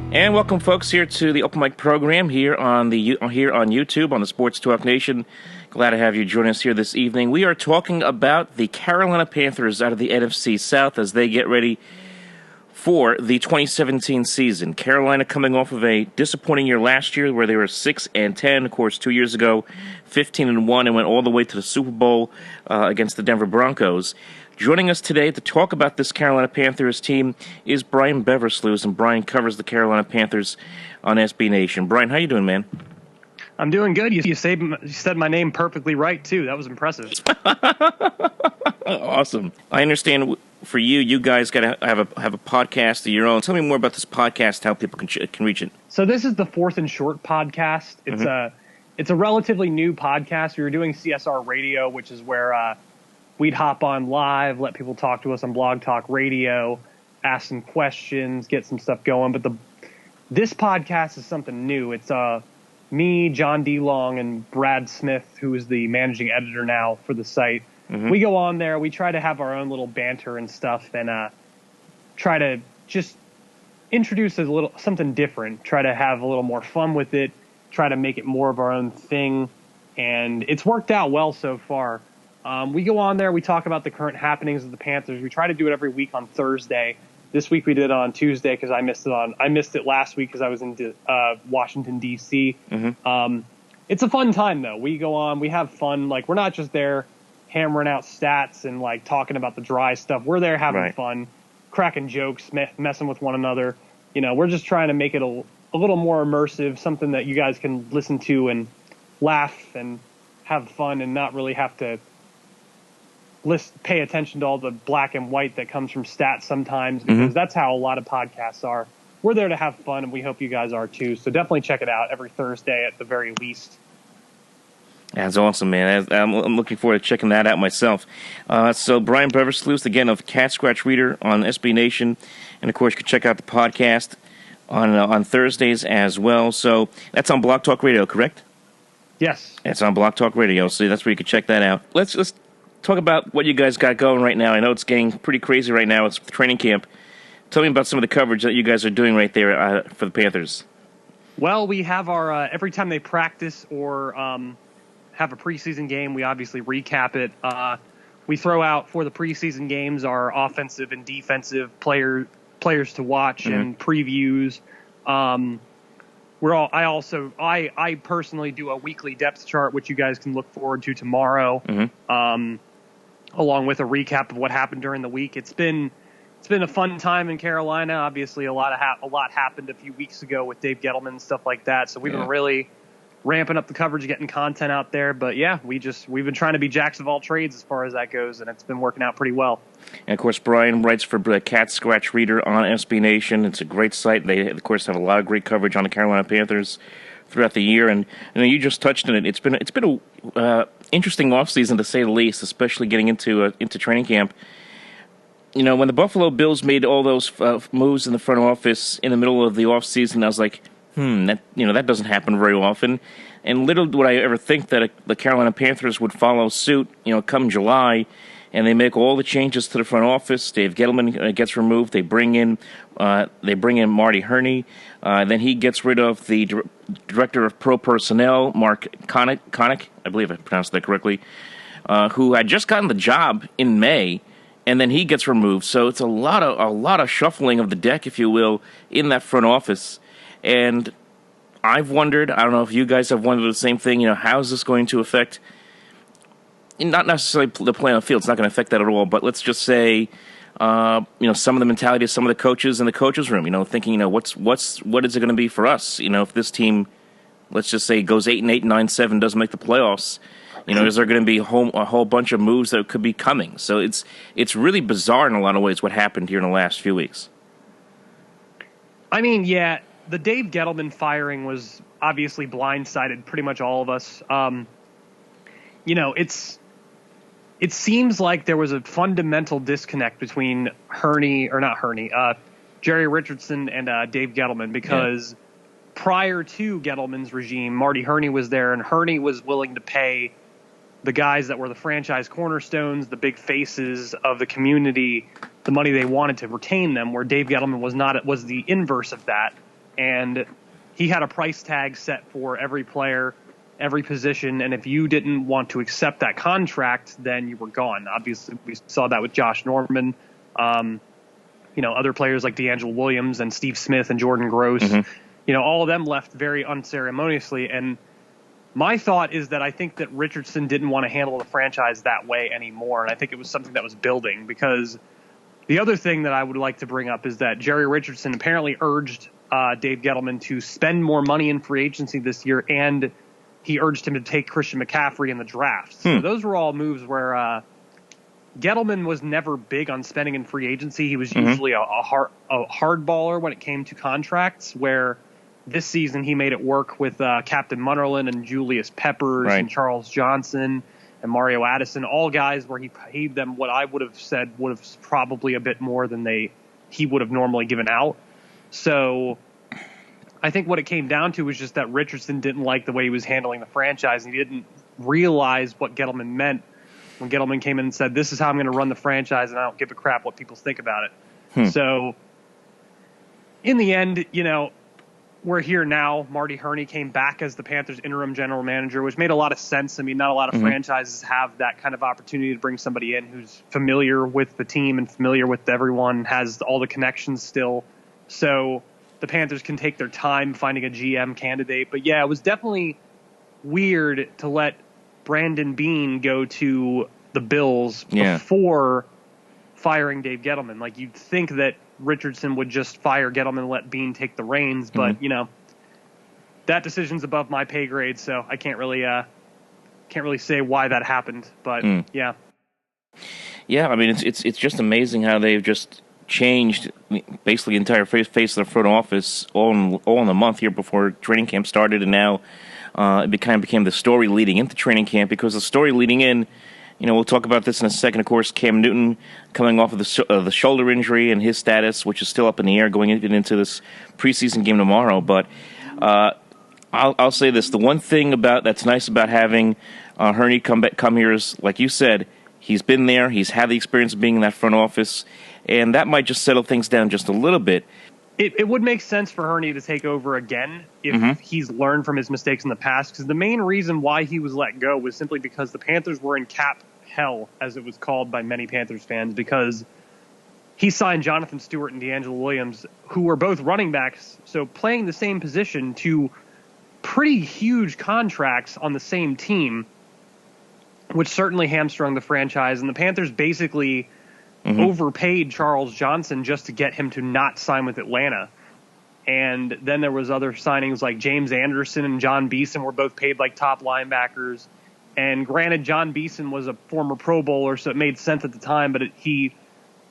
And welcome, folks, here to the Open Mic program here on YouTube on the Sports Talk Nation. Glad to have you join us here this evening. We are talking about the Carolina Panthers out of the NFC South as they get ready for the 2017 season. Carolina coming off of a disappointing year last year where they were 6-10. Of course, 2 years ago, 15-1, and went all the way to the Super Bowl against the Denver Broncos. Joining us today to talk about this Carolina Panthers team is Brian Beversluis, and Brian covers the Carolina Panthers on SB Nation. Brian, how you doing, man? I'm doing good. You said my name perfectly right, too. That was impressive. Awesome. I understand for you guys got to have a podcast of your own. Tell me more about this podcast, how people can reach it. So this is the Fourth and Short podcast. It's a relatively new podcast. We were doing CSR Radio, which is where we'd hop on live, let people talk to us on Blog Talk Radio, ask some questions, get some stuff going. But this podcast is something new. It's me, John D. Long, and Brad Smith, who is the managing editor now for the site. Mm-hmm. We go on there. We try to have our own little banter and stuff, and try to just introduce something different. Try to have a little more fun with it. Try to make it more of our own thing, and it's worked out well so far. We go on there. We talk about the current happenings of the Panthers. We try to do it every week on Thursday. This week we did it on Tuesday because I missed it last week because I was in Washington, D.C. Mm-hmm. It's a fun time, though. We go on. We have fun. Like, we're not just there hammering out stats and, like, talking about the dry stuff. We're there having fun, cracking jokes, messing with one another. You know, we're just trying to make it a little more immersive, something that you guys can listen to and laugh and have fun and not really have to pay attention to all the black and white that comes from stats sometimes, because that's how a lot of podcasts are. We're there to have fun, and we hope you guys are too. So definitely check it out every Thursday at the very least. That's awesome, man. I'm looking forward to checking that out myself. So Brian Beversluis, again, of CatScratchReader on SB Nation. And, of course, you can check out the podcast on Thursdays as well. So that's on Blog Talk Radio, correct? Yes. It's on Blog Talk Radio, so that's where you can check that out. Let's talk about what you guys got going right now. I know it's getting pretty crazy right now. It's training camp. Tell me about some of the coverage that you guys are doing right there for the Panthers. Well, we have our every time they practice or have a preseason game, we obviously recap it. We throw out for the preseason games our offensive and defensive players to watch and previews. I personally do a weekly depth chart, which you guys can look forward to tomorrow, along with a recap of what happened during the week. It's been a fun time in Carolina. Obviously, a lot happened a few weeks ago with Dave Gettleman and stuff like that. So we've been really ramping up the coverage, getting content out there. But yeah, we've been trying to be jacks of all trades as far as that goes, and it's been working out pretty well. And of course, Brian writes for CatScratchReader on SB Nation. It's a great site. They, of course, have a lot of great coverage on the Carolina Panthers throughout the year. And you just touched on it. It's been a interesting offseason, to say the least, especially getting into training camp. You know, when the Buffalo Bills made all those moves in the front office in the middle of the offseason, I was like, that doesn't happen very often. And little would I ever think that the Carolina Panthers would follow suit, come July, and they make all the changes to the front office. Dave Gettleman gets removed. They bring in Marty Herney. Then he gets rid of the director of pro personnel, Mark Connick, I believe I pronounced that correctly, who had just gotten the job in May, and then he gets removed. So it's a lot of shuffling of the deck, if you will, in that front office. And I've wondered, I don't know if you guys have wondered the same thing, how is this going to affect, not necessarily the play on the field, it's not going to affect that at all, but let's just say, some of the mentality of some of the coaches in the coaches' room, thinking, what is it going to be for us? If this team, let's just say, goes 8-8, 9-7, doesn't make the playoffs, is there going to be a whole bunch of moves that could be coming? So it's really bizarre in a lot of ways what happened here in the last few weeks. I mean, yeah. The Dave Gettleman firing was obviously blindsided pretty much all of us. It seems like there was a fundamental disconnect between Jerry Richardson and Dave Gettleman, because prior to Gettleman's regime, Marty Herney was there, and Herney was willing to pay the guys that were the franchise cornerstones, the big faces of the community, the money they wanted to retain them, where Dave Gettleman was the inverse of that. and he had a price tag set for every player, every position, and if you didn't want to accept that contract, then you were gone. Obviously, we saw that with Josh Norman. Other players like D'Angelo Williams and Steve Smith and Jordan Gross, all of them left very unceremoniously. And my thought is that I think that Richardson didn't want to handle the franchise that way anymore, and I think it was something that was building, because the other thing that I would like to bring up is that Jerry Richardson apparently urged Dave Gettleman to spend more money in free agency this year, and he urged him to take Christian McCaffrey in the draft. So those were all moves where Gettleman was never big on spending in free agency. He was usually a hardballer when it came to contracts, where this season he made it work with Captain Munnerlyn and Julius Peppers and Charles Johnson and Mario Addison, all guys where he paid them what I would have said would have probably a bit more than he would have normally given out. So I think what it came down to was just that Richardson didn't like the way he was handling the franchise, and he didn't realize what Gettleman meant when Gettleman came in and said, this is how I'm going to run the franchise, and I don't give a crap what people think about it. So in the end, we're here now. Marty Herney came back as the Panthers interim general manager, which made a lot of sense. I mean, not a lot of franchises have that kind of opportunity to bring somebody in who's familiar with the team and familiar with everyone, has all the connections still. So the Panthers can take their time finding a GM candidate. But yeah, it was definitely weird to let Brandon Beane go to the Bills before firing Dave Gettleman. Like, you'd think that Richardson would just fire Gettleman and let Beane take the reins, but that decision's above my pay grade, so I can't really say why that happened. But yeah. I mean, it's just amazing how they've just changed basically the entire face of the front office all in a month here before training camp started, and now it kind of became the story leading into training camp, because the story leading in, we'll talk about this in a second. Of course, Cam Newton coming off of the shoulder injury and his status, which is still up in the air going into this preseason game tomorrow. But I'll say this: the one thing that's nice about having Herney come here is, like you said, he's been there, he's had the experience of being in that front office, and that might just settle things down just a little bit. It would make sense for Herney to take over again if he's learned from his mistakes in the past, because the main reason why he was let go was simply because the Panthers were in cap hell, as it was called by many Panthers fans, because he signed Jonathan Stewart and D'Angelo Williams, who were both running backs, so playing the same position, to pretty huge contracts on the same team, which certainly hamstrung the franchise. And the Panthers basically overpaid Charles Johnson just to get him to not sign with Atlanta. And then there was other signings like James Anderson and John Beeson were both paid like top linebackers. And granted, John Beeson was a former Pro Bowler, so it made sense at the time, but he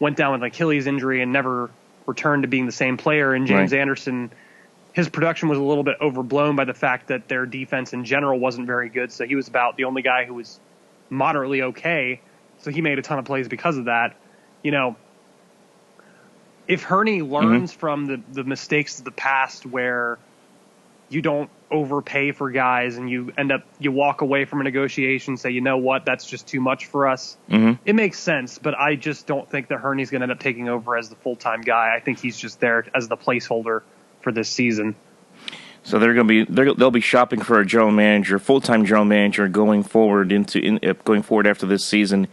went down with an Achilles injury and never returned to being the same player. And James Anderson, his production was a little bit overblown by the fact that their defense in general wasn't very good, so he was about the only guy who was moderately okay, so he made a ton of plays because of that. If Herney learns from the mistakes of the past, where you don't overpay for guys and you walk away from a negotiation and say, you know what, that's just too much for us, it makes sense. But I just don't think that Herney's going to end up taking over as the full-time guy. I think he's just there as the placeholder for this season. So they'll be shopping for a general manager, full-time general manager, going forward after this season.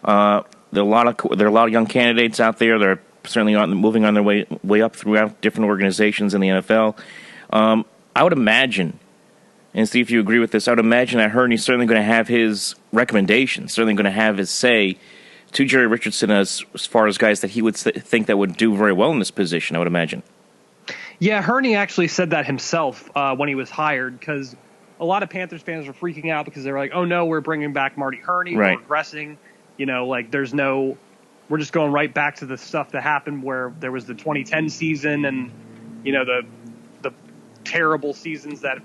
There are a lot of young candidates out there. They're certainly moving on their way up throughout different organizations in the NFL. I would imagine, and see if you agree with this, I would imagine that Herney's certainly going to have his recommendations, certainly going to have his say to Jerry Richardson as far as guys that he would think that would do very well in this position, I would imagine. Yeah, Herney actually said that himself when he was hired, because a lot of Panthers fans were freaking out because they were like, oh no, we're bringing back Marty Herney, we're regressing. We're just going right back to the stuff that happened where there was the 2010 season and, the terrible seasons that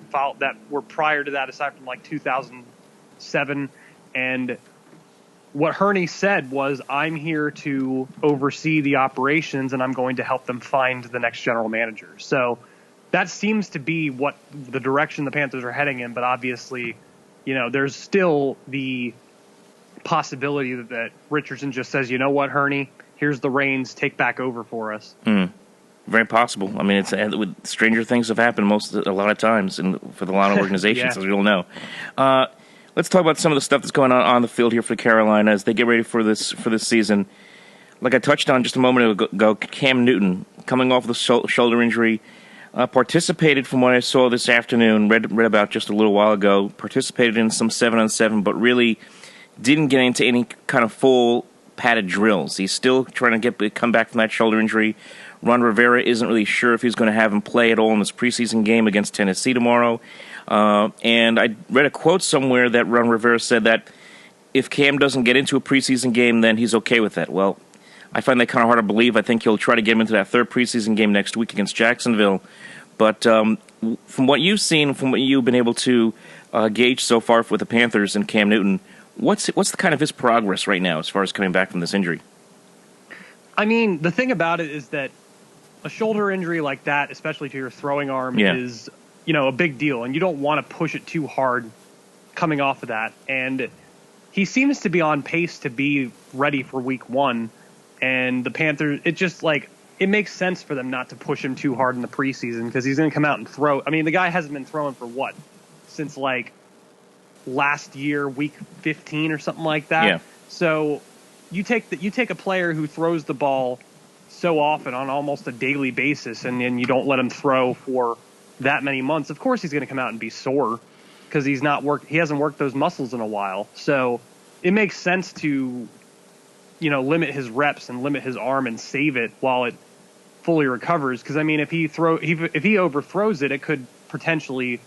were prior to that, aside from like 2007. And what Herney said was, I'm here to oversee the operations and I'm going to help them find the next general manager. So that seems to be what the direction the Panthers are heading in. But obviously, there's still the possibility that Richardson just says, you know what, Herney, here's the reins, take back over for us. Very possible. I mean, stranger things have happened a lot of times for a lot of organizations, Yeah. as we all know. Let's talk about some of the stuff that's going on the field here for Carolina as they get ready for this season. Like I touched on just a moment ago, Cam Newton, coming off the shoulder injury, participated from what I saw this afternoon, read about just a little while ago, participated in some 7-on-7, but really didn't get into any kind of full padded drills. He's still trying to come back from that shoulder injury. Ron Rivera isn't really sure if he's going to have him play at all in this preseason game against Tennessee tomorrow. And I read a quote somewhere that Ron Rivera said that if Cam doesn't get into a preseason game, then he's okay with that. Well, I find that kind of hard to believe. I think he'll try to get him into that third preseason game next week against Jacksonville. But from what you've seen, from what you've been able to gauge so far with the Panthers and Cam Newton, what's the kind of his progress right now as far as coming back from this injury? I mean, the thing about it is that a shoulder injury like that, especially to your throwing arm, is, a big deal, and you don't want to push it too hard coming off of that. And he seems to be on pace to be ready for week 1, and the Panthers, it makes sense for them not to push him too hard in the preseason because he's going to come out and throw. I mean, the guy hasn't been throwing for since last year, week 15 or something like that. Yeah. So you take a player who throws the ball so often on almost a daily basis, and then you don't let him throw for that many months. Of course, he's going to come out and be sore because he hasn't worked those muscles in a while. So it makes sense to, limit his reps and limit his arm and save it while it fully recovers. Because I mean, if he overthrows it, it could potentially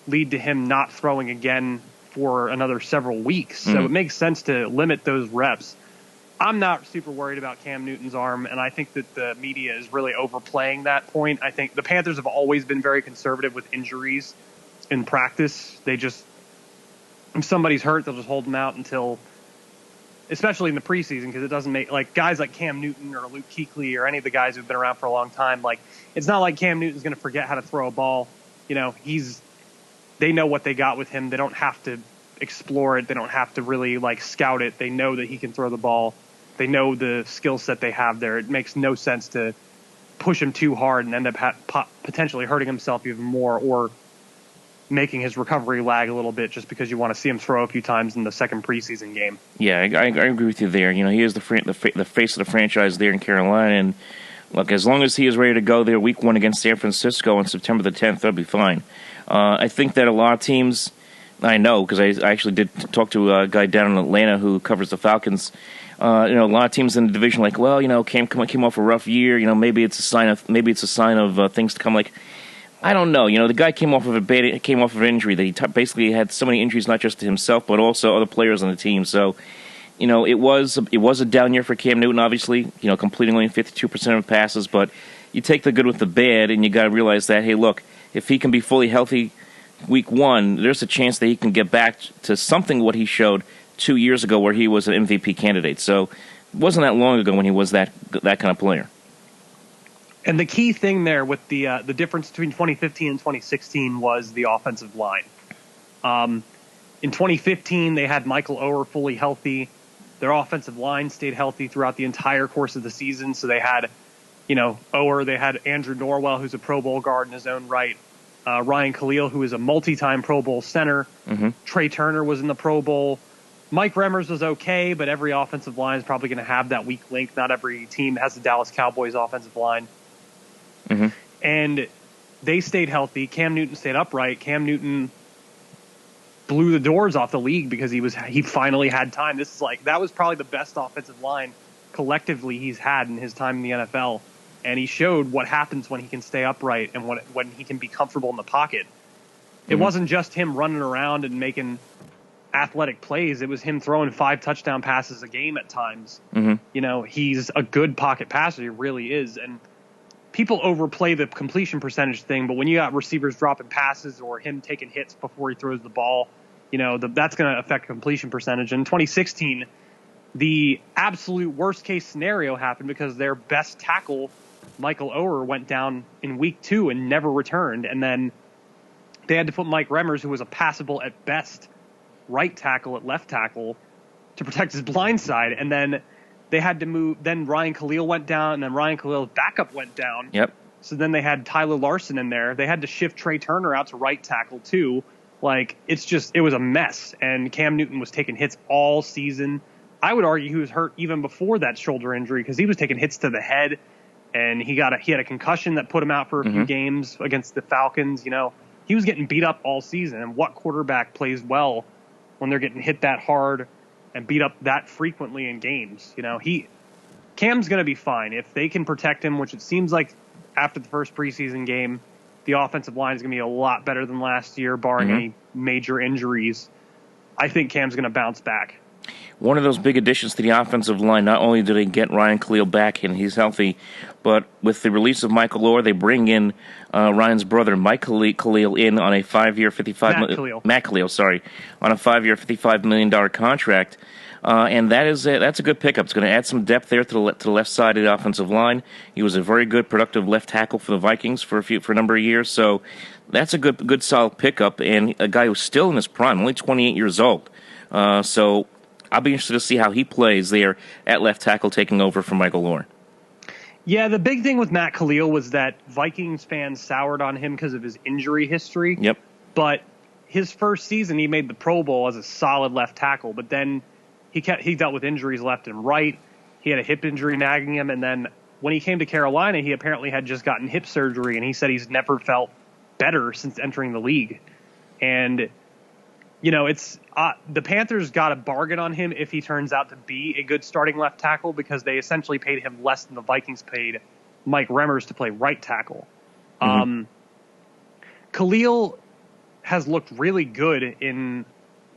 lead to him not throwing again for another several weeks. So it makes sense to limit those reps. I'm not super worried about Cam Newton's arm, and I think that the media is really overplaying that point. I think the Panthers have always been very conservative with injuries in practice. If somebody's hurt, they'll just hold them out until, especially in the preseason, because it doesn't make, guys like Cam Newton or Luke Kuechly or any of the guys who've been around for a long time, it's not like Cam Newton's going to forget how to throw a ball. They know what they got with him. They don't have to explore it. They don't have to really, scout it. They know that he can throw the ball. They know the skill set they have there. It makes no sense to push him too hard and end up potentially hurting himself even more or making his recovery lag a little bit just because you want to see him throw a few times in the second preseason game. Yeah, I agree with you there. He is the face of the franchise there in Carolina, and look, as long as he is ready to go there week 1 against San Francisco on September the 10th, that'll be fine. I think that a lot of teams, I know because I actually did talk to a guy down in Atlanta who covers the Falcons. A lot of teams in the division Cam came off a rough year. Maybe it's a sign of things to come. I don't know. The guy came off of an injury that he basically had so many injuries, not just to himself but also other players on the team. So, it was a down year for Cam Newton. Obviously, completing only 52% of passes. But you take the good with the bad, and you got to realize that hey, look, if he can be fully healthy week 1, there's a chance that he can get back to something what he showed 2 years ago where he was an MVP candidate. So it wasn't that long ago when he was that kind of player. And the key thing there with the difference between 2015 and 2016 was the offensive line. In 2015, they had Michael Oher fully healthy. Their offensive line stayed healthy throughout the entire course of the season. So they had, Oher, they had Andrew Norwell, who's a Pro Bowl guard in his own right. Ryan Khalil, who is a multi-time Pro Bowl center. Trey Turner was in the Pro Bowl. Mike Remmers was okay, but every offensive line is probably going to have that weak link. Not every team has the Dallas Cowboys offensive line. And they stayed healthy. Cam Newton stayed upright. Cam Newton blew the doors off the league because he finally had time. That was probably the best offensive line collectively he's had in his time in the NFL. And he showed what happens when he can stay upright and when he can be comfortable in the pocket. It wasn't just him running around and making athletic plays. It was him throwing 5 touchdown passes a game at times. He's a good pocket passer. He really is. And people overplay the completion percentage thing, but when you got receivers dropping passes or him taking hits before he throws the ball, that's going to affect completion percentage. In 2016, the absolute worst case scenario happened because their best tackle, Michael Oher, went down in week 2 and never returned. And then they had to put Mike Remmers, who was a passable at best right tackle at left tackle, to protect his blind side. And then they had to move. Then Ryan Khalil went down, and then Ryan Khalil's backup went down. Yep. So then they had Tyler Larson in there. They had to shift Trey Turner out to right tackle too. Like, it was a mess. And Cam Newton was taking hits all season. I would argue he was hurt even before that shoulder injury because he was taking hits to the head, and he had a concussion that put him out for a few games against the Falcons. You know, he was getting beat up all season. And what quarterback plays well when they're getting hit that hard and beat up that frequently in games? You know, Cam's going to be fine if they can protect him, which it seems like after the first preseason game, the offensive line is going to be a lot better than last year, barring any major injuries. I think Cam's going to bounce back. One of those big additions to the offensive line, not only do they get Ryan Khalil back and he's healthy, but with the release of Michael Orr, they bring in Ryan's brother, Mike Khalil, in on a 5-year, Matt Khalil, sorry, on a 5-year, $55 million contract. And that's a good pickup. It's going to add some depth there to the left side of the offensive line. He was a very good, productive left tackle for the Vikings for a number of years. So that's a good, solid pickup, and a guy who's still in his prime, only 28 years old. So I'll be interested to see how he plays there at left tackle, taking over from Michael Orr. Yeah, the big thing with Matt Khalil was that Vikings fans soured on him because of his injury history. Yep. But his first season, he made the Pro Bowl as a solid left tackle, but then he dealt with injuries left and right. He had a hip injury nagging him, and then when he came to Carolina, he apparently had just gotten hip surgery, and he said he's never felt better since entering the league. And you know, it's the Panthers got a bargain on him if he turns out to be a good starting left tackle, because they essentially paid him less than the Vikings paid Mike Remmers to play right tackle. Khalil has looked really good in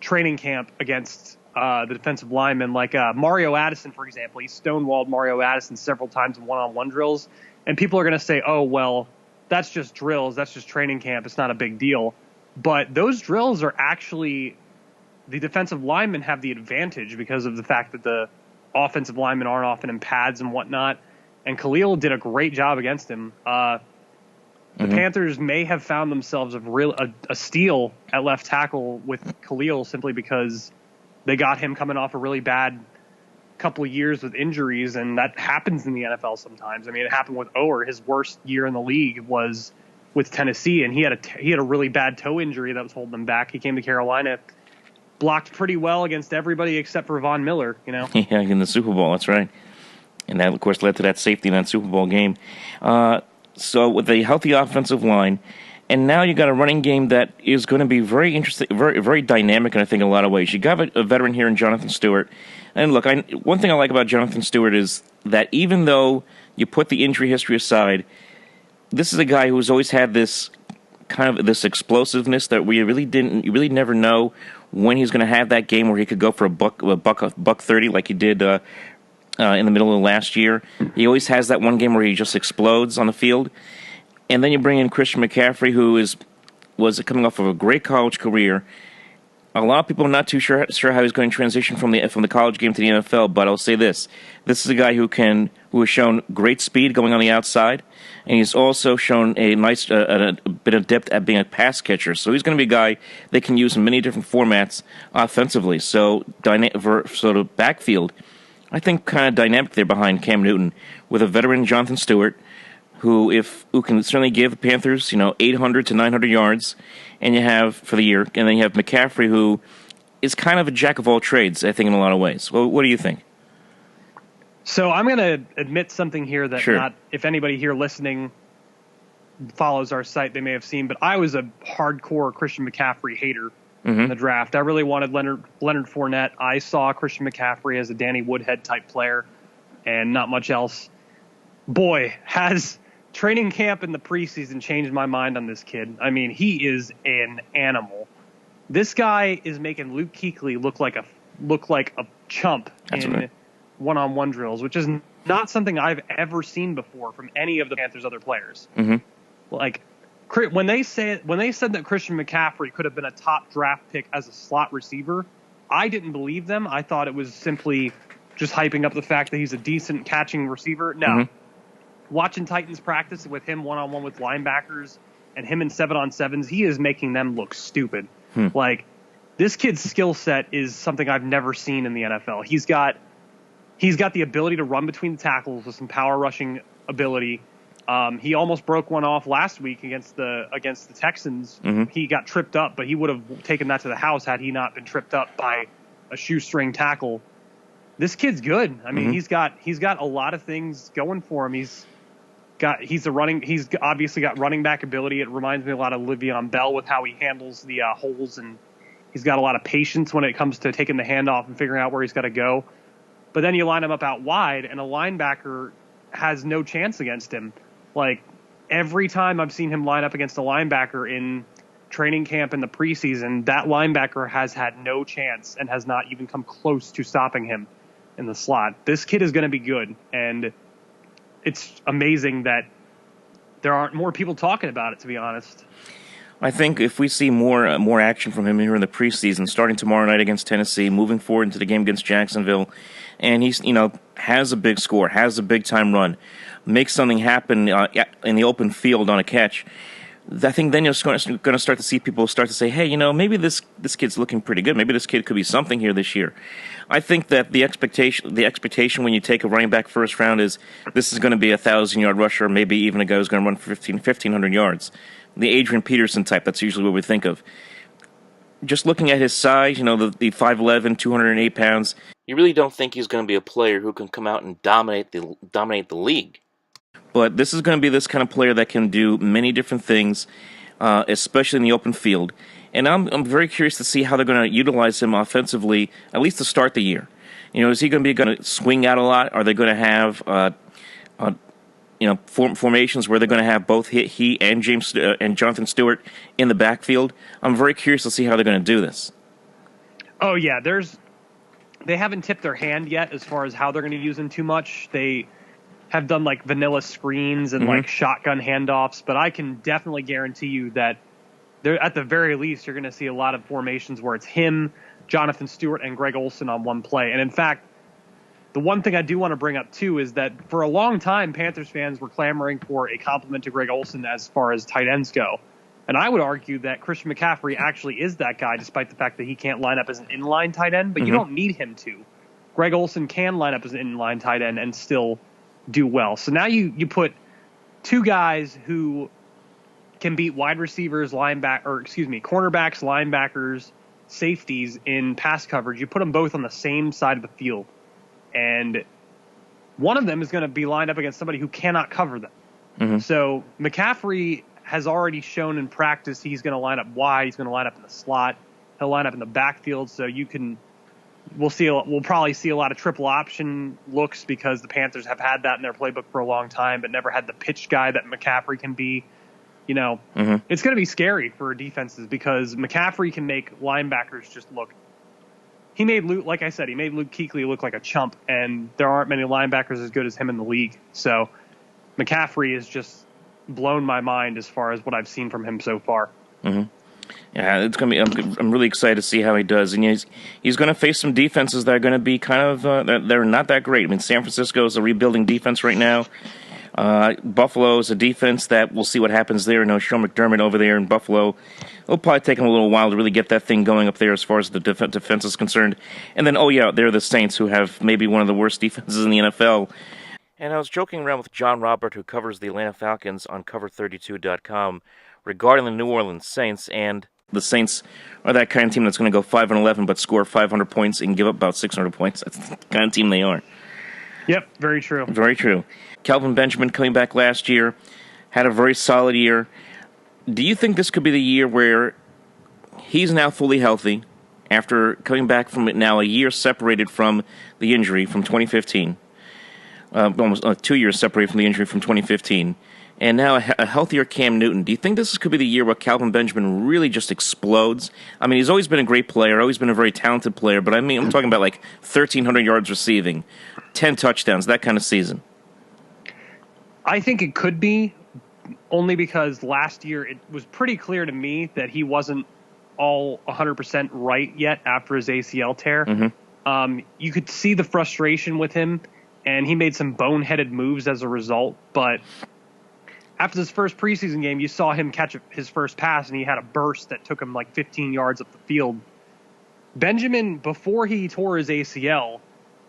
training camp against the defensive linemen, like Mario Addison, for example. He stonewalled Mario Addison several times in one-on-one drills, and people are going to say, oh, well, that's just drills, that's just training camp, it's not a big deal. But those drills are actually, the defensive linemen have the advantage because of the fact that the offensive linemen aren't often in pads and whatnot. And Khalil did a great job against him. The Panthers may have found themselves a steal at left tackle with Khalil simply because they got him coming off a really bad couple of years with injuries, and that happens in the NFL sometimes. I mean, it happened with Ower. His worst year in the league was with Tennessee, and he had a really bad toe injury that was holding him back. He came to Carolina, blocked pretty well against everybody except for Von Miller, you know? Yeah, in the Super Bowl, that's right. And that, of course, led to that safety in that Super Bowl game. So with a healthy offensive line, and now you got a running game that is going to be very interesting, very, very dynamic, and I think in a lot of ways. You got a veteran here in Jonathan Stewart. And look, one thing I like about Jonathan Stewart is that even though you put the injury history aside, this is a guy who's always had this kind of this explosiveness that you really never know when he's going to have that game where he could go for a buck 30 like he did in the middle of last year. He always has that one game where he just explodes on the field. And then you bring in Christian McCaffrey, who was coming off of a great college career. A lot of people are not too sure how he's going to transition from the college game to the NFL, but I'll say this. This is a guy who has shown great speed going on the outside, and he's also shown a nice a bit of depth at being a pass catcher. So he's going to be a guy they can use in many different formats offensively. So the backfield, I think, kind of dynamic there behind Cam Newton with a veteran Jonathan Stewart, who can certainly give the Panthers 800 to 900 yards, and you have for the year, and then you have McCaffrey, who is kind of a jack of all trades, I think, in a lot of ways. Well, what do you think? So I'm going to admit something here that Sure. if anybody here listening follows our site, they may have seen, but I was a hardcore Christian McCaffrey hater in the draft. I really wanted Leonard Fournette. I saw Christian McCaffrey as a Danny Woodhead type player and not much else. Boy, has training camp in the preseason changed my mind on this kid. I mean, he is an animal. This guy is making Luke Kuechly look like a chump in one-on-one drills, which is not something I've ever seen before from any of the Panthers' other players. Like, when they said that Christian McCaffrey could have been a top draft pick as a slot receiver, I didn't believe them. I thought it was simply just hyping up the fact that he's a decent catching receiver. No. Watching Titans practice with him one-on-one with linebackers and him in 7-on-7s, he is making them look stupid. Like, this kid's skill set is something I've never seen in the NFL. He's got the ability to run between the tackles with some power rushing ability. He almost broke one off last week against the Texans. Mm-hmm. He got tripped up, but he would have taken that to the house had he not been tripped up by a shoestring tackle. This kid's good. I mean, Mm-hmm. he's got a lot of things going for him. He's obviously got running back ability. It reminds me a lot of Le'Veon Bell with how he handles the holes, and he's got a lot of patience when it comes to taking the handoff and figuring out where he's got to go. But then you line him up out wide, and a linebacker has no chance against him. Like, every time I've seen him line up against a linebacker in training camp in the preseason, that linebacker has had no chance and has not even come close to stopping him in the slot. This kid is going to be good, and it's amazing that there aren't more people talking about it, to be honest. I think if we see more action from him here in the preseason, starting tomorrow night against Tennessee, moving forward into the game against Jacksonville, and he's has a big score, has a big time run, makes something happen in the open field on a catch, I think then you're going to start to see people start to say, hey, maybe this kid's looking pretty good. Maybe this kid could be something here this year. I think that the expectation when you take a running back first round is this is going to be a 1,000-yard rusher, maybe even a guy who's going to run for 1,500 yards. The Adrian Peterson type, that's usually what we think of. Just looking at his size, the 5'11", 208 pounds, you really don't think he's going to be a player who can come out and dominate the league. But this is going to be this kind of player that can do many different things, especially in the open field. And I'm very curious to see how they're going to utilize him offensively, at least to start the year. Is he going to swing out a lot? Are they going to have formations where they're going to have both he and Jonathan Stewart in the backfield? I'm very curious to see how they're going to do this. Oh yeah, they haven't tipped their hand yet as far as how they're going to use him too much. They have done like vanilla screens and like shotgun handoffs, but I can definitely guarantee you that at the very least you're going to see a lot of formations where it's him, Jonathan Stewart, and Greg Olsen on one play. And in fact, the one thing I do want to bring up too is that for a long time Panthers fans were clamoring for a compliment to Greg Olsen as far as tight ends go. And I would argue that Christian McCaffrey actually is that guy, despite the fact that he can't line up as an inline tight end, but you don't need him to. Greg Olsen can line up as an inline tight end and still do well. So now you put two guys who can beat wide receivers, cornerbacks, linebackers, safeties in pass coverage. You put them both on the same side of the field. And one of them is going to be lined up against somebody who cannot cover them. Mm-hmm. So McCaffrey has already shown in practice he's going to line up wide. He's going to line up in the slot. He'll line up in the backfield. So we'll probably see a lot of triple option looks because the Panthers have had that in their playbook for a long time, but never had the pitch guy that McCaffrey can be. It's going to be scary for defenses because McCaffrey can make linebackers just look. He made Luke Kuechly look like a chump, and there aren't many linebackers as good as him in the league. So McCaffrey has just blown my mind as far as what I've seen from him so far. Mm-hmm. Yeah, it's gonna be. I'm really excited to see how he does, and he's going to face some defenses that are going to be kind of they're not that great. I mean, San Francisco is a rebuilding defense right now. Buffalo is a defense that we'll see what happens there. Sean McDermott over there in Buffalo. It'll probably take him a little while to really get that thing going up there as far as the defense is concerned. And then, they're the Saints, who have maybe one of the worst defenses in the NFL. And I was joking around with John Robert, who covers the Atlanta Falcons on Cover32.com, regarding the New Orleans Saints. And the Saints are that kind of team that's going to go 5-11 but score 500 points and give up about 600 points. That's the kind of team they are. Yep, very true. Very true. Kelvin Benjamin coming back last year, had a very solid year. Do you think this could be the year where he's now fully healthy after coming back from it now a year separated from the injury from 2015? Almost 2 years separated from the injury from 2015. And now a healthier Cam Newton. Do you think this could be the year where Calvin Benjamin really just explodes? I mean, he's always been a great player, always been a very talented player, but I'm talking about like 1,300 yards receiving, 10 touchdowns, that kind of season. I think it could be, only because last year it was pretty clear to me that he wasn't all 100% right yet after his ACL tear. Mm-hmm. You could see the frustration with him, and he made some boneheaded moves as a result, but after this first preseason game, you saw him catch his first pass, and he had a burst that took him like 15 yards up the field. Benjamin, before he tore his ACL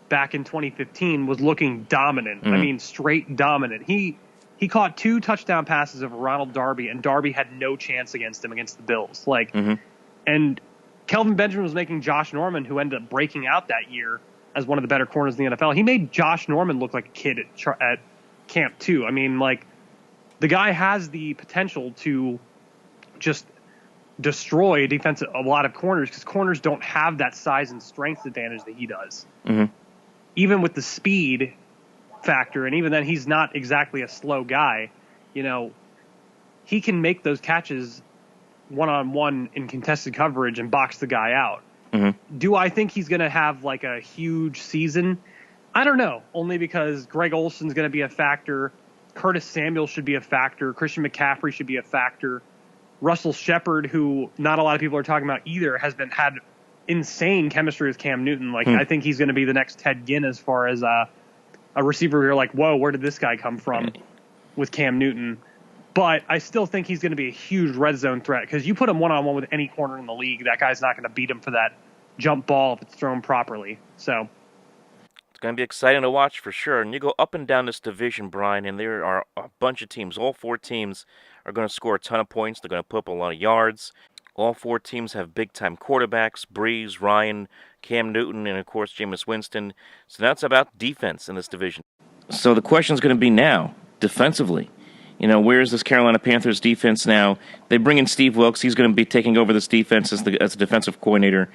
back in 2015, was looking dominant. Mm-hmm. I mean, straight dominant. He he caught 2 touchdown passes over Ronald Darby, and Darby had no chance against him against the Bills. And Kelvin Benjamin was making Josh Norman, who ended up breaking out that year as one of the better corners in the NFL. He made Josh Norman look like a kid at camp too. I mean, like, the guy has the potential to just destroy a lot of corners, because corners don't have that size and strength advantage that he does. Even with the speed factor, and even then he's not exactly a slow guy, he can make those catches one-on-one in contested coverage and box the guy out. Do I think he's going to have like a huge season? I don't know, only because Greg Olson's going to be a factor. Curtis Samuel should be a factor. Christian McCaffrey should be a factor. Russell Shepard, who not a lot of people are talking about either, has had insane chemistry with Cam Newton. Like, I think he's going to be the next Ted Ginn as far as a receiver who you're like, whoa, where did this guy come from with Cam Newton? But I still think he's going to be a huge red zone threat, because you put him one-on-one with any corner in the league, that guy's not going to beat him for that jump ball if it's thrown properly. So it's going to be exciting to watch for sure. And you go up and down this division, Brian, and there are a bunch of teams. All 4 teams are going to score a ton of points. They're going to put up a lot of yards. All 4 teams have big-time quarterbacks: Breeze, Ryan, Cam Newton, and, of course, Jameis Winston. So that's about defense in this division. So the question is going to be now, defensively. Where is this Carolina Panthers defense now? They bring in Steve Wilks. He's going to be taking over this defense as a defensive coordinator.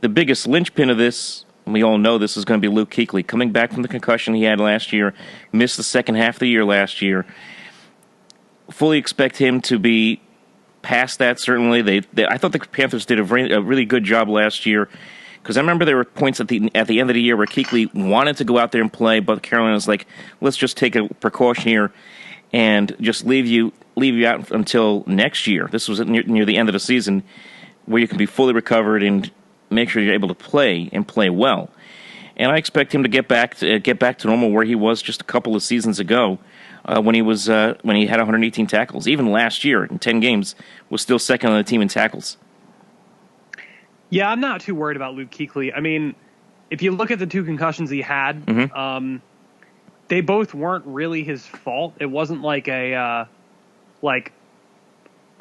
The biggest linchpin of this, and we all know this, is going to be Luke Kuechly, coming back from the concussion he had last year, missed the second half of the year last year. Fully expect him to be past that, certainly. I thought the Panthers did a really good job last year, because I remember there were points at the end of the year where Kuechly wanted to go out there and play, but Carolina was like, let's just take a precaution here and just leave you out until next year. This was near the end of the season, where you can be fully recovered and make sure you're able to play and play well. And I expect him to get back to normal, where he was just a couple of seasons ago, when he had 118 tackles. Even last year in 10 games was still second on the team in tackles. Yeah, I'm not too worried about Luke Kuechly. I mean, if you look at the 2 concussions he had, they both weren't really his fault. It wasn't like I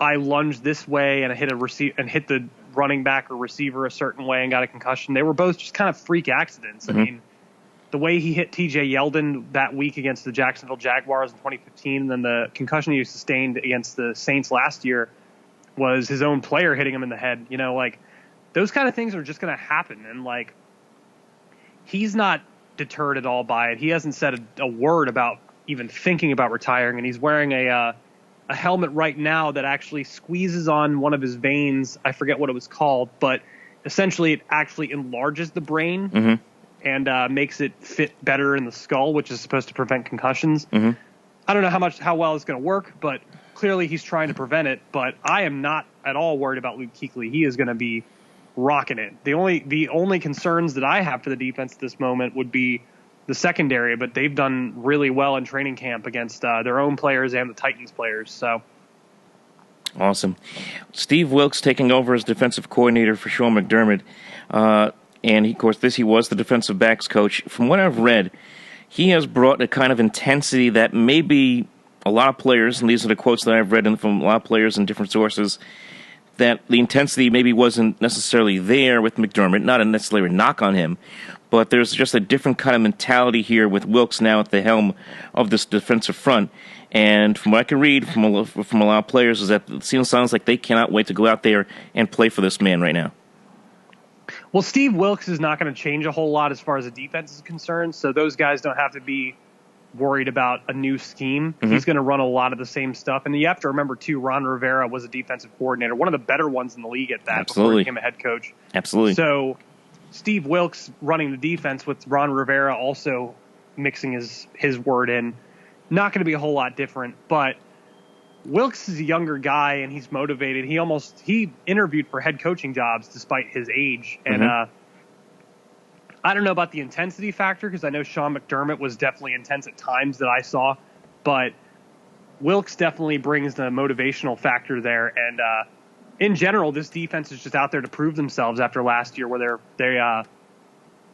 lunged this way and I hit the running back or receiver a certain way and got a concussion. They were both just kind of freak accidents. I mean, the way he hit TJ Yeldon that week against the Jacksonville Jaguars in 2015, and then the concussion he sustained against the Saints last year was his own player hitting him in the head. Those kind of things are just going to happen. And he's not deterred at all by it. He hasn't said a word about even thinking about retiring, and he's wearing a helmet right now that actually squeezes on one of his veins. I forget what it was called, but essentially it actually enlarges the brain and makes it fit better in the skull, which is supposed to prevent concussions. I don't know how well it's going to work, but clearly he's trying to prevent it. But I am not at all worried about Luke Kuechly. He is going to be rocking it. The only concerns that I have for the defense at this moment would be the secondary, but they've done really well in training camp against their own players and the Titans players. So awesome. Steve Wilks taking over as defensive coordinator for Sean McDermott, and of course he was the defensive backs coach. From what I've read, he has brought a kind of intensity that maybe a lot of players, and these are the quotes that I've read from a lot of players in different sources, that the intensity maybe wasn't necessarily there with McDermott. Not necessarily a knock on him, but there's just a different kind of mentality here with Wilks now at the helm of this defensive front. And from what I can read from a lot of players, is that it sounds like they cannot wait to go out there and play for this man right now. Well, Steve Wilks is not going to change a whole lot as far as the defense is concerned, so those guys don't have to be worried about a new scheme. He's going to run a lot of the same stuff. And you have to remember, too, Ron Rivera was a defensive coordinator, one of the better ones in the league at that before he became a head coach. Absolutely. So Steve Wilks running the defense with Ron Rivera also mixing his word in, not going to be a whole lot different. But Wilks is a younger guy, and he's motivated. He interviewed for head coaching jobs despite his age. And I don't know about the intensity factor, because I know Sean McDermott was definitely intense at times that I saw, but Wilks definitely brings the motivational factor there. And in general, this defense is just out there to prove themselves after last year, where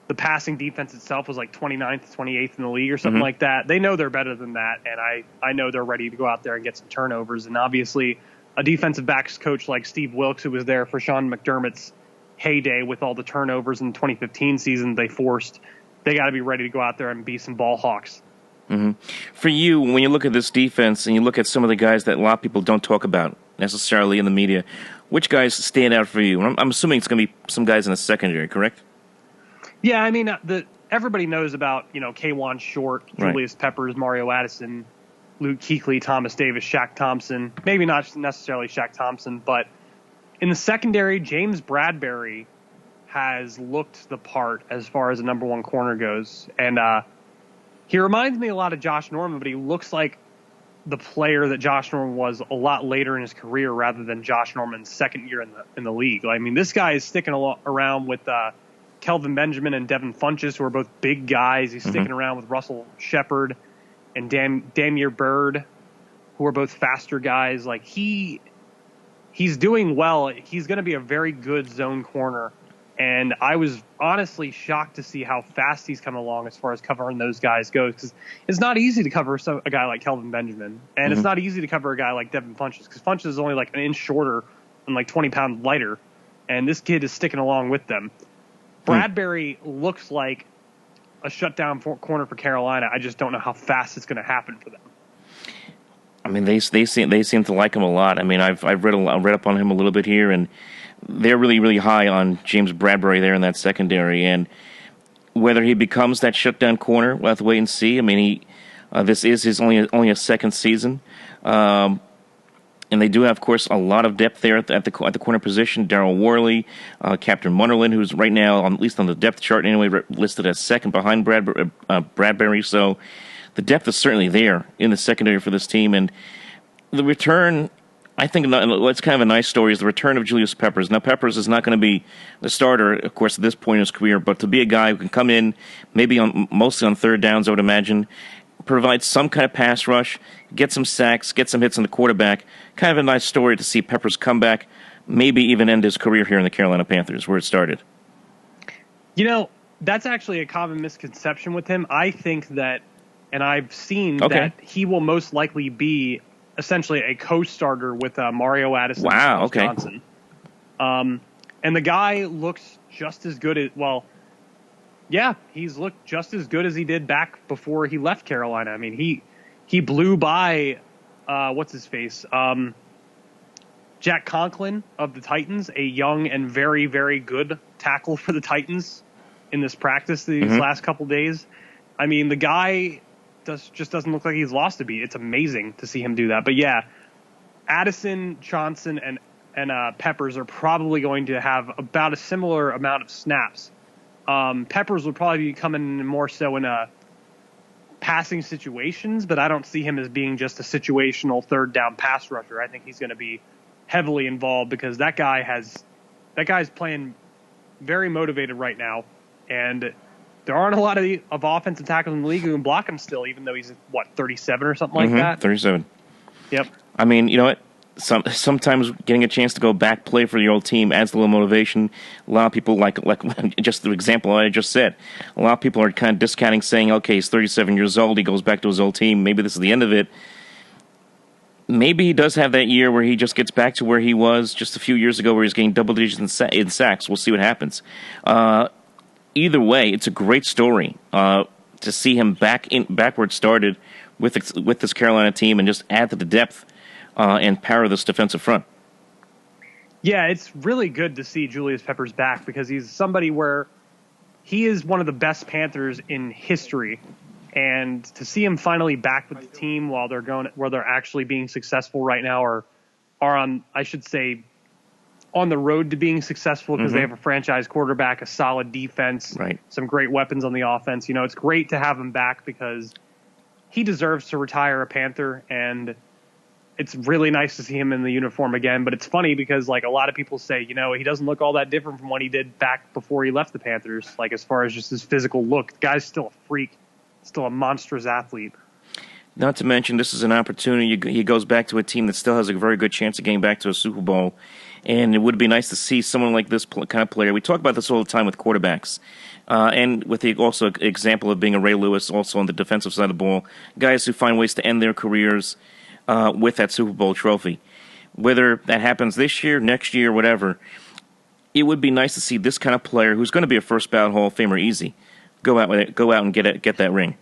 the passing defense itself was like 29th, 28th in the league or something like that. They know they're better than that, and I know they're ready to go out there and get some turnovers. And obviously, a defensive backs coach like Steve Wilkes, who was there for Sean McDermott's heyday with all the turnovers in the 2015 season they forced, they got to be ready to go out there and be some ball hawks. For you, when you look at this defense and you look at some of the guys that a lot of people don't talk about necessarily in the media, which guys stand out for you? I'm assuming it's going to be some guys in the secondary, correct? Yeah, I mean, everybody knows about, K'Wan Short, Julius Peppers, Mario Addison, Luke Kuechly, Thomas Davis, Shaq Thompson. Maybe not necessarily Shaq Thompson, but in the secondary, James Bradbury has looked the part as far as the number one corner goes. And he reminds me a lot of Josh Norman, but he looks like the player that Josh Norman was a lot later in his career rather than Josh Norman's second year in the league. I mean, this guy is sticking around with Kelvin Benjamin and Devin Funchess, who are both big guys. He's sticking around with Russell Shepard and Damier Byrd, who are both faster guys. Like, he's doing well. He's going to be a very good zone corner. And I was honestly shocked to see how fast he's come along as far as covering those guys goes. Because it's not easy to cover a guy like Kelvin Benjamin. And it's not easy to cover a guy like Devin Funchess, because Funchess is only like an inch shorter and like 20 pounds lighter. And this kid is sticking along with them. Bradbury looks like a shutdown corner for Carolina. I just don't know how fast it's going to happen for them. I mean, they seem to like him a lot. I mean, I've read up on him a little bit here, and they're really, really high on James Bradbury there in that secondary. And whether he becomes that shutdown corner, we'll have to wait and see. I mean, this is his only a second season. And they do have, of course, a lot of depth there at the corner position. Darryl Worley, Captain Munnerlyn, who's right now, at least on the depth chart anyway, listed as second behind Bradbury. So the depth is certainly there in the secondary for this team. And the return, I think what's kind of a nice story is the return of Julius Peppers. Now, Peppers is not going to be the starter, of course, at this point in his career, but to be a guy who can come in maybe mostly on third downs, I would imagine, provide some kind of pass rush, get some sacks, get some hits on the quarterback. Kind of a nice story to see Peppers come back, maybe even end his career here in the Carolina Panthers, where it started. That's actually a common misconception with him. I think that, and I've seen that he will most likely be essentially a co-starter with Mario Addison and Johnson. And the guy looks just as good he's looked just as good as he did back before he left Carolina. I mean, he blew by what's his face? Jack Conklin of the Titans, a young and very, very good tackle for the Titans in this practice these last couple days. I mean, the guy just doesn't look like he's lost a beat. It's amazing to see him do that. But yeah, Addison, Johnson, and Peppers are probably going to have about a similar amount of snaps. Peppers would probably be coming in more so in passing situations, but I don't see him as being just a situational third down pass rusher. I think he's going to be heavily involved because that guy's playing very motivated right now, and there aren't a lot of offensive tackles in the league who can block him still, even though he's 37 or something like that. 37. Yep. I mean, you know what? Sometimes getting a chance to go back play for your old team adds a little motivation. A lot of people, like just the example I just said, a lot of people are kind of discounting, saying, okay, he's 37 years old, he goes back to his old team, maybe this is the end of it. Maybe he does have that year where he just gets back to where he was just a few years ago, where he's getting double digits in sacks. We'll see what happens. Either way, it's a great story to see him backward started with this Carolina team and just add to the depth and power this defensive front. Yeah, it's really good to see Julius Peppers back because he's somebody where he is one of the best Panthers in history. And to see him finally back with the team while they're actually being successful right now, or are on, I should say, on the road to being successful because they have a franchise quarterback, a solid defense, some great weapons on the offense. It's great to have him back because he deserves to retire a Panther, and it's really nice to see him in the uniform again. But it's funny because, a lot of people say, he doesn't look all that different from what he did back before he left the Panthers, as far as just his physical look. The guy's still a freak, still a monstrous athlete. Not to mention, this is an opportunity. He goes back to a team that still has a very good chance of getting back to a Super Bowl. And it would be nice to see someone like this kind of player. We talk about this all the time with quarterbacks. And with the also example of being a Ray Lewis also on the defensive side of the ball, guys who find ways to end their careers with that Super Bowl trophy. Whether that happens this year, next year, whatever, it would be nice to see this kind of player who's going to be a first ballot Hall of Famer easy go out and get that ring.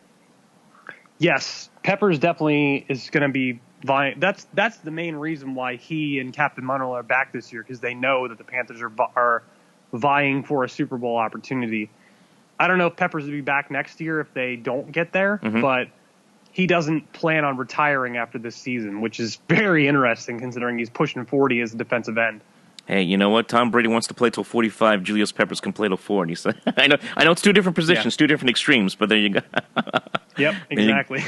Yes, Peppers definitely is going to be vying. That's the main reason why he and Captain Munro are back this year, because they know that the Panthers are vying for a Super Bowl opportunity. I don't know if Peppers will be back next year if they don't get there, but he doesn't plan on retiring after this season, which is very interesting considering he's pushing 40 as a defensive end. Hey, you know what? Tom Brady wants to play till 45. Julius Peppers can play till 40. So I know it's two different positions, two different extremes, but there you go. Yep, exactly.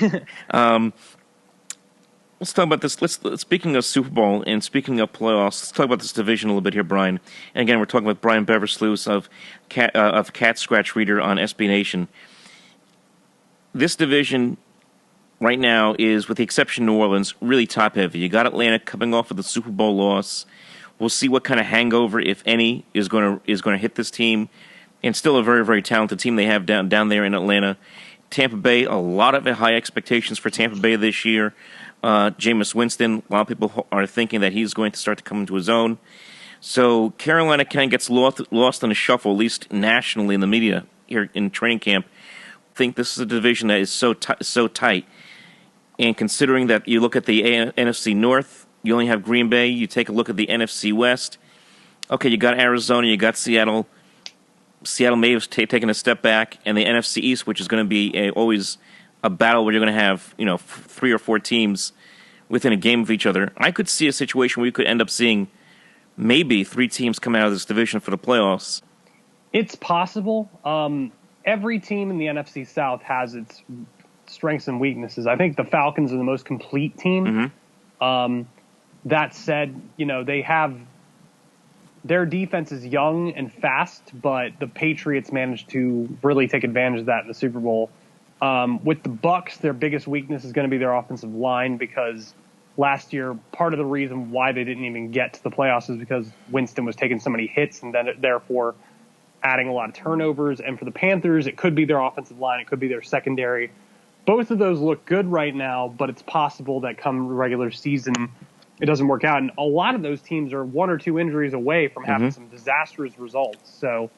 Let's talk about this. Speaking of Super Bowl and speaking of playoffs, let's talk about this division a little bit here, Brian. And again, we're talking with Brian Beversluis of CatScratchReader on SB Nation. This division right now is, with the exception of New Orleans, really top heavy. You got Atlanta coming off of the Super Bowl loss. We'll see what kind of hangover, if any, is going to hit this team, and still a very, very talented team they have down there in Atlanta. Tampa Bay, a lot of high expectations for Tampa Bay this year. Jameis Winston, a lot of people are thinking that he's going to start to come into his own. So Carolina kind of gets lost in the shuffle, at least nationally in the media here in training camp. I think this is a division that is so tight. And considering that you look at the NFC North, you only have Green Bay. You take a look at the NFC West. Okay, you got Arizona, you got Seattle. Seattle may have taken a step back, and the NFC East, which is going to be always a battle where you're going to have 3 or 4 teams within a game of each other. I could see a situation where you could end up seeing maybe 3 teams come out of this division for the playoffs. It's possible. Every team in the NFC South has its strengths and weaknesses. I think the Falcons are the most complete team. That said, they have their defense is young and fast, but the Patriots managed to really take advantage of that in the Super Bowl. With the Bucs, their biggest weakness is going to be their offensive line, because last year, part of the reason why they didn't even get to the playoffs is because Winston was taking so many hits and then therefore adding a lot of turnovers. And for the Panthers, it could be their offensive line, it could be their secondary. Both of those look good right now, but it's possible that come regular season, it doesn't work out. And a lot of those teams are 1 or 2 injuries away from having some disastrous results. So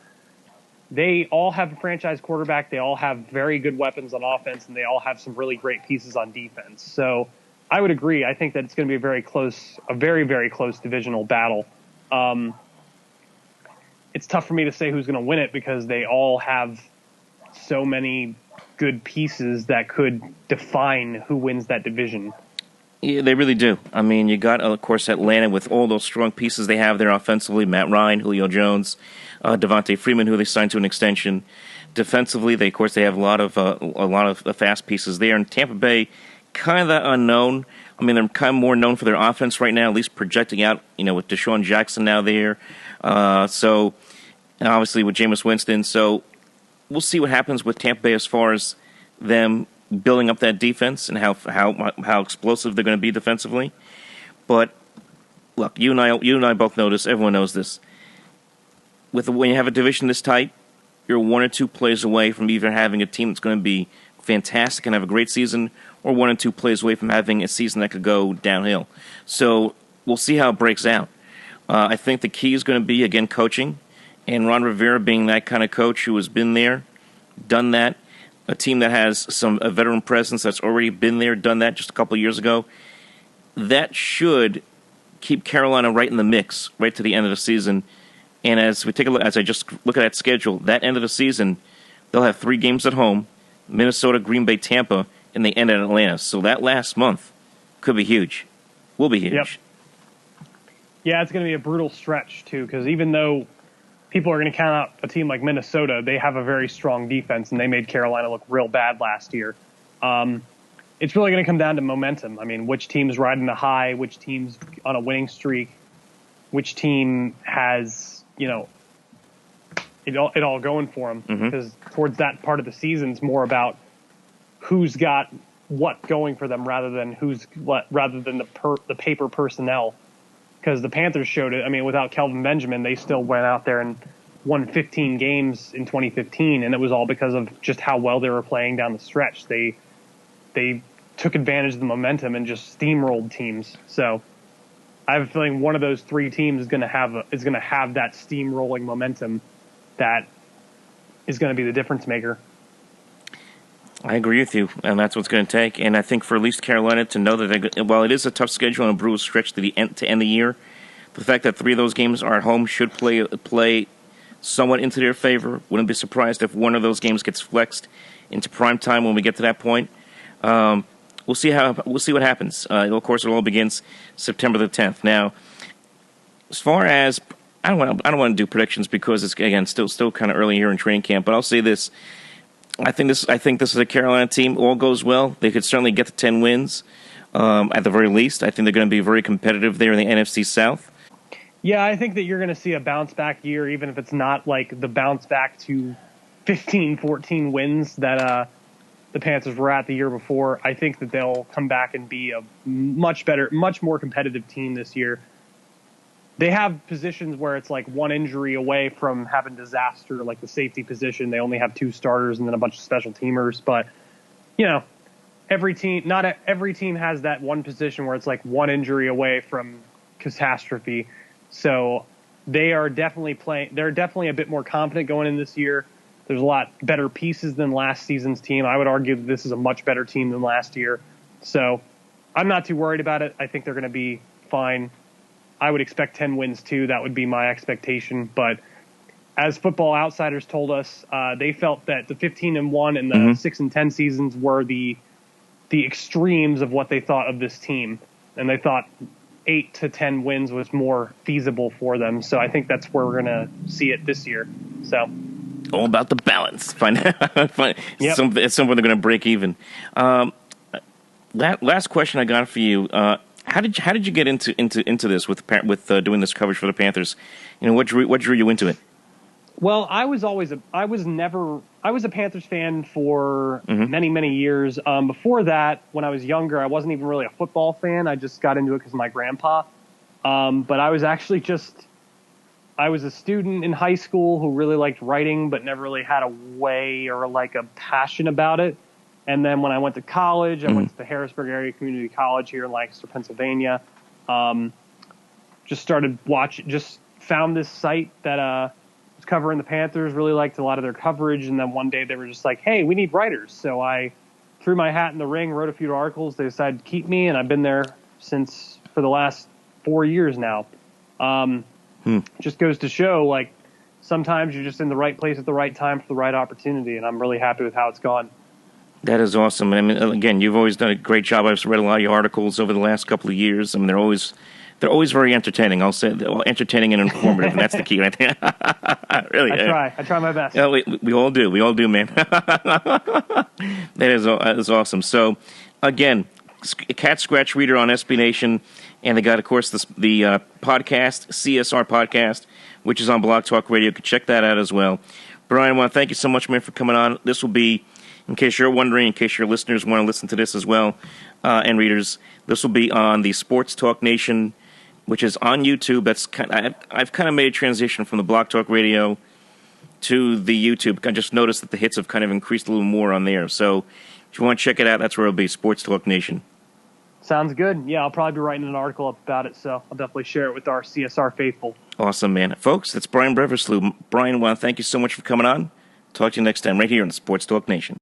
they all have a franchise quarterback. They all have very good weapons on offense, and they all have some really great pieces on defense. So I would agree. I think that it's going to be a very, very close divisional battle. It's tough for me to say who's going to win it because they all have so many good pieces that could define who wins that division. Yeah, they really do. I mean, you got, of course, Atlanta with all those strong pieces they have there offensively. Matt Ryan, Julio Jones, Devontae Freeman, who they signed to an extension. Defensively, they have a lot of fast pieces there. And Tampa Bay, kind of unknown. I mean, they're kind of more known for their offense right now, at least projecting out, with Deshaun Jackson now there. So, and obviously with Jameis Winston. So we'll see what happens with Tampa Bay as far as them building up that defense and how explosive they're going to be defensively. But look, you and I both know this. Everyone knows this. When you have a division this tight, you're 1 or 2 plays away from either having a team that's going to be fantastic and have a great season, or 1 or 2 plays away from having a season that could go downhill. So we'll see how it breaks out. I think the key is going to be, again, coaching, and Ron Rivera being that kind of coach who has been there, done that. A team that has a veteran presence that's already been there, done that just a couple of years ago, that should keep Carolina right in the mix, right to the end of the season. And as we take a look, as I just look at that schedule, that end of the season, they'll have 3 games at home: Minnesota, Green Bay, Tampa, and they end at Atlanta. So that last month could be huge. Will be huge. Yep. Yeah, it's going to be a brutal stretch too, because even though people are going to count out a team like Minnesota, they have a very strong defense, and they made Carolina look real bad last year. It's really going to come down to momentum. I mean, which team's riding the high, which team's on a winning streak, which team has, it all going for them. Because towards that part of the season, it's more about who's got what going for them rather than the paper personnel. because the Panthers showed it. I mean, without Kelvin Benjamin, they still went out there and won 15 games in 2015, and it was all because of just how well they were playing down the stretch. They took advantage of the momentum and just steamrolled teams. So I have a feeling one of those three teams is going to have that steamrolling momentum that is going to be the difference maker. I agree with you, and that's what's going to take. And I think for at least Carolina to know that while it is a tough schedule and a brutal stretch to end the year, the fact that 3 of those games are at home should play somewhat into their favor. Wouldn't be surprised if one of those games gets flexed into prime time when we get to that point. We'll see what happens. Of course, it all begins September the 10th. Now, as far as I don't want to do predictions because it's again still kind of early here in training camp. But I'll say this: I think this is a Carolina team. All goes well, they could certainly get to 10 wins at the very least. I think they're going to be very competitive there in the NFC South. Yeah, I think that you're going to see a bounce back year, even if it's not like the bounce back to 15, 14 wins that the Panthers were at the year before. I think that they'll come back and be a much more competitive team this year. They have positions where it's like one injury away from having disaster, like the safety position. They only have 2 starters and then a bunch of special teamers. But, not every team has that one position where it's like one injury away from catastrophe. So they're definitely a bit more confident going in this year. There's a lot better pieces than last season's team. I would argue that this is a much better team than last year. So I'm not too worried about it. I think they're going to be fine. I would expect 10 wins too. That would be my expectation. But as Football Outsiders told us, they felt that the 15-1 and the 6-10 seasons were the extremes of what they thought of this team. And they thought 8 to 10 wins was more feasible for them. So I think that's where we're going to see it this year. So all about the balance. Yep. Somewhere they're going to break even. Last question I got for you. How did you get into this with doing this coverage for the Panthers? What drew you into it? Well, I was a Panthers fan for many years. Before that, when I was younger, I wasn't even really a football fan. I just got into it because of my grandpa. But I was actually I was a student in high school who really liked writing, but never really had a way or like a passion about it. And then when I went to college, I went to the Harrisburg Area Community College here in Lancaster, Pennsylvania. Just found this site that was covering the Panthers, really liked a lot of their coverage. And then one day they were just like, hey, we need writers. So I threw my hat in the ring, wrote a few articles. They decided to keep me, and I've been there for the last 4 years now. Just goes to show, like, sometimes you're just in the right place at the right time for the right opportunity, and I'm really happy with how it's gone. That is awesome. I mean, again, you've always done a great job. I've read a lot of your articles over the last couple of years. I mean, they're always very entertaining. I'll say entertaining and informative, and that's the key right there. Really, I try my best. Yeah, we all do, man. That is awesome. So, again, CatScratchReader on SB Nation, and they got, of course, the podcast, CSR podcast, which is on Blog Talk Radio. You can check that out as well. Brian, I want to thank you so much, man, for coming on. This will be, in case you're wondering, in case your listeners want to listen to this as well, and readers, this will be on the Sports Talk Nation, which is on YouTube. I've kind of made a transition from the Blog Talk Radio to the YouTube. I just noticed that the hits have kind of increased a little more on there. So if you want to check it out, that's where it'll be, Sports Talk Nation. Sounds good. Yeah, I'll probably be writing an article about it, so I'll definitely share it with our CSR faithful. Awesome, man. Folks, that's Brian Beversluis. Brian, I want to thank you so much for coming on. Talk to you next time right here on the Sports Talk Nation.